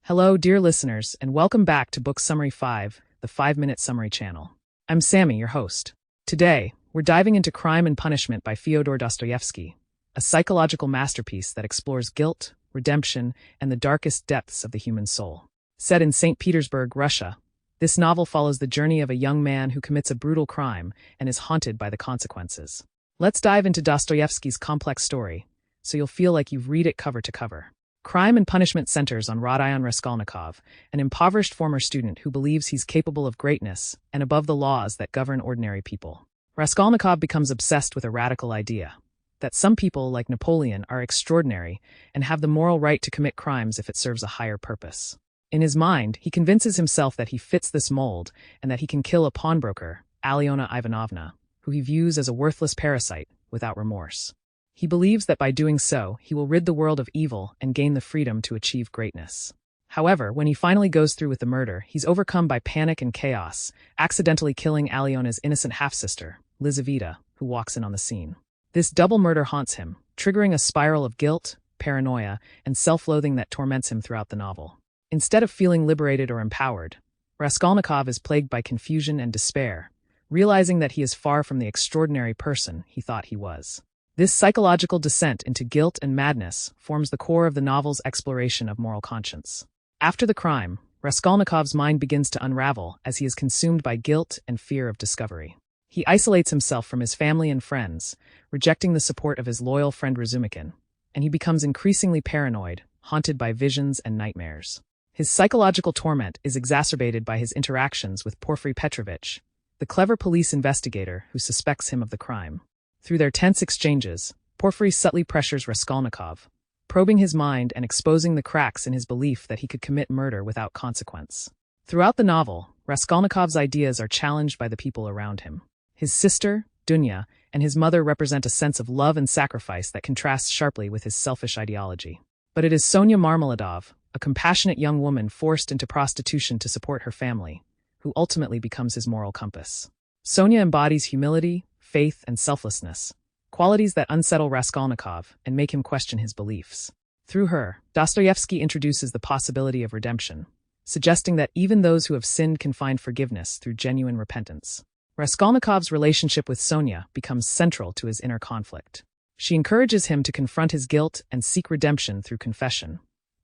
Hello, dear listeners, and welcome back to Book Summary 5, the 5-Minute Summary channel. I'm Sammy, your host. Today, we're diving into Crime and Punishment by Fyodor Dostoevsky, a psychological masterpiece that explores guilt, redemption, and the darkest depths of the human soul. Set in St. Petersburg, Russia, this novel follows the journey of a young man who commits a brutal crime and is haunted by the consequences. Let's dive into Dostoevsky's complex story, so you'll feel like you've read it cover to cover. Crime and Punishment centers on Rodion Raskolnikov, an impoverished former student who believes he's capable of greatness and above the laws that govern ordinary people. Raskolnikov becomes obsessed with a radical idea: that some people, like Napoleon, are extraordinary and have the moral right to commit crimes if it serves a higher purpose. In his mind, he convinces himself that he fits this mold and that he can kill a pawnbroker, Alyona Ivanovna, who he views as a worthless parasite, without remorse. He believes that by doing so, he will rid the world of evil and gain the freedom to achieve greatness. However, when he finally goes through with the murder, he's overcome by panic and chaos, accidentally killing Alyona's innocent half-sister, Lizaveta, who walks in on the scene. This double murder haunts him, triggering a spiral of guilt, paranoia, and self-loathing that torments him throughout the novel. Instead of feeling liberated or empowered, Raskolnikov is plagued by confusion and despair, realizing that he is far from the extraordinary person he thought he was. This psychological descent into guilt and madness forms the core of the novel's exploration of moral conscience. After the crime, Raskolnikov's mind begins to unravel as he is consumed by guilt and fear of discovery. He isolates himself from his family and friends, rejecting the support of his loyal friend Razumikin, and he becomes increasingly paranoid, haunted by visions and nightmares. His psychological torment is exacerbated by his interactions with Porfiry Petrovich, the clever police investigator who suspects him of the crime. Through their tense exchanges, Porfiry subtly pressures Raskolnikov, probing his mind and exposing the cracks in his belief that he could commit murder without consequence. Throughout the novel, Raskolnikov's ideas are challenged by the people around him. His sister, Dunya, and his mother represent a sense of love and sacrifice that contrasts sharply with his selfish ideology. But it is Sonya Marmeladov, a compassionate young woman forced into prostitution to support her family, who ultimately becomes his moral compass. Sonya embodies humility, faith, and selflessness, qualities that unsettle Raskolnikov and make him question his beliefs. Through her, Dostoevsky introduces the possibility of redemption, suggesting that even those who have sinned can find forgiveness through genuine repentance. Raskolnikov's relationship with Sonya becomes central to his inner conflict. She encourages him to confront his guilt and seek redemption through confession,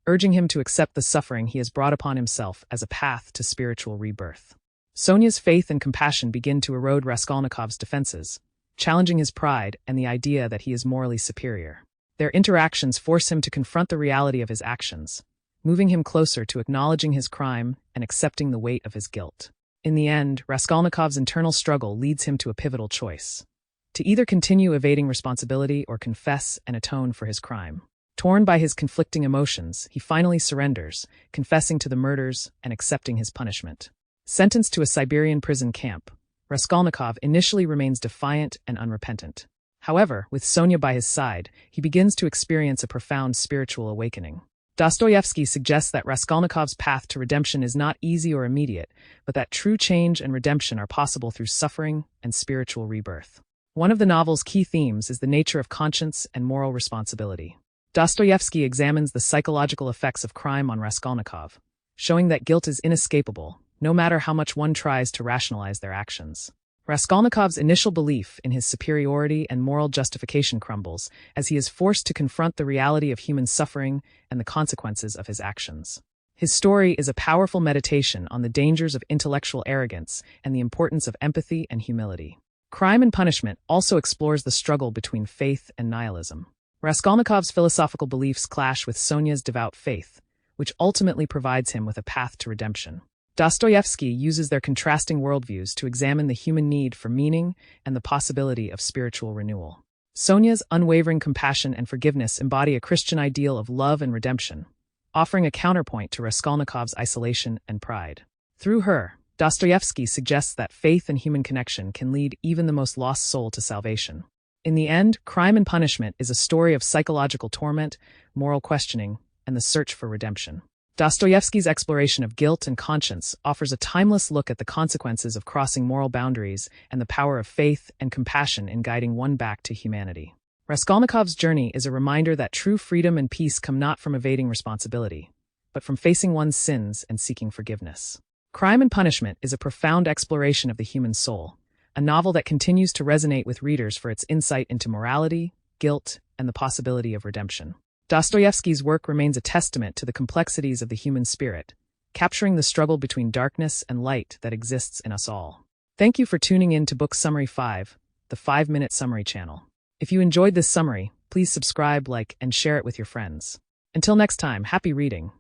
urging him to accept the suffering he has brought upon himself as a path to spiritual rebirth. Sonya's faith and compassion begin to erode Raskolnikov's defenses, challenging his pride and the idea that he is morally superior. Their interactions force him to confront the reality of his actions, moving him closer to acknowledging his crime and accepting the weight of his guilt. In the end, Raskolnikov's internal struggle leads him to a pivotal choice: to either continue evading responsibility or confess and atone for his crime. Torn by his conflicting emotions, he finally surrenders, confessing to the murders and accepting his punishment. Sentenced to a Siberian prison camp, Raskolnikov initially remains defiant and unrepentant. However, with Sonya by his side, he begins to experience a profound spiritual awakening. Dostoevsky suggests that Raskolnikov's path to redemption is not easy or immediate, but that true change and redemption are possible through suffering and spiritual rebirth. One of the novel's key themes is the nature of conscience and moral responsibility. Dostoevsky examines the psychological effects of crime on Raskolnikov, showing that guilt is inescapable, no matter how much one tries to rationalize their actions. Raskolnikov's initial belief in his superiority and moral justification crumbles as he is forced to confront the reality of human suffering and the consequences of his actions. His story is a powerful meditation on the dangers of intellectual arrogance and the importance of empathy and humility. Crime and Punishment also explores the struggle between faith and nihilism. Raskolnikov's philosophical beliefs clash with Sonya's devout faith, which ultimately provides him with a path to redemption. Dostoevsky uses their contrasting worldviews to examine the human need for meaning and the possibility of spiritual renewal. Sonya's unwavering compassion and forgiveness embody a Christian ideal of love and redemption, offering a counterpoint to Raskolnikov's isolation and pride. Through her, Dostoevsky suggests that faith and human connection can lead even the most lost soul to salvation. In the end, Crime and Punishment is a story of psychological torment, moral questioning, and the search for redemption. Dostoevsky's exploration of guilt and conscience offers a timeless look at the consequences of crossing moral boundaries and the power of faith and compassion in guiding one back to humanity. Raskolnikov's journey is a reminder that true freedom and peace come not from evading responsibility, but from facing one's sins and seeking forgiveness. Crime and Punishment is a profound exploration of the human soul, a novel that continues to resonate with readers for its insight into morality, guilt, and the possibility of redemption. Dostoevsky's work remains a testament to the complexities of the human spirit, capturing the struggle between darkness and light that exists in us all. Thank you for tuning in to Book Summary 5, the 5-minute summary channel. If you enjoyed this summary, please subscribe, like, and share it with your friends. Until next time, happy reading.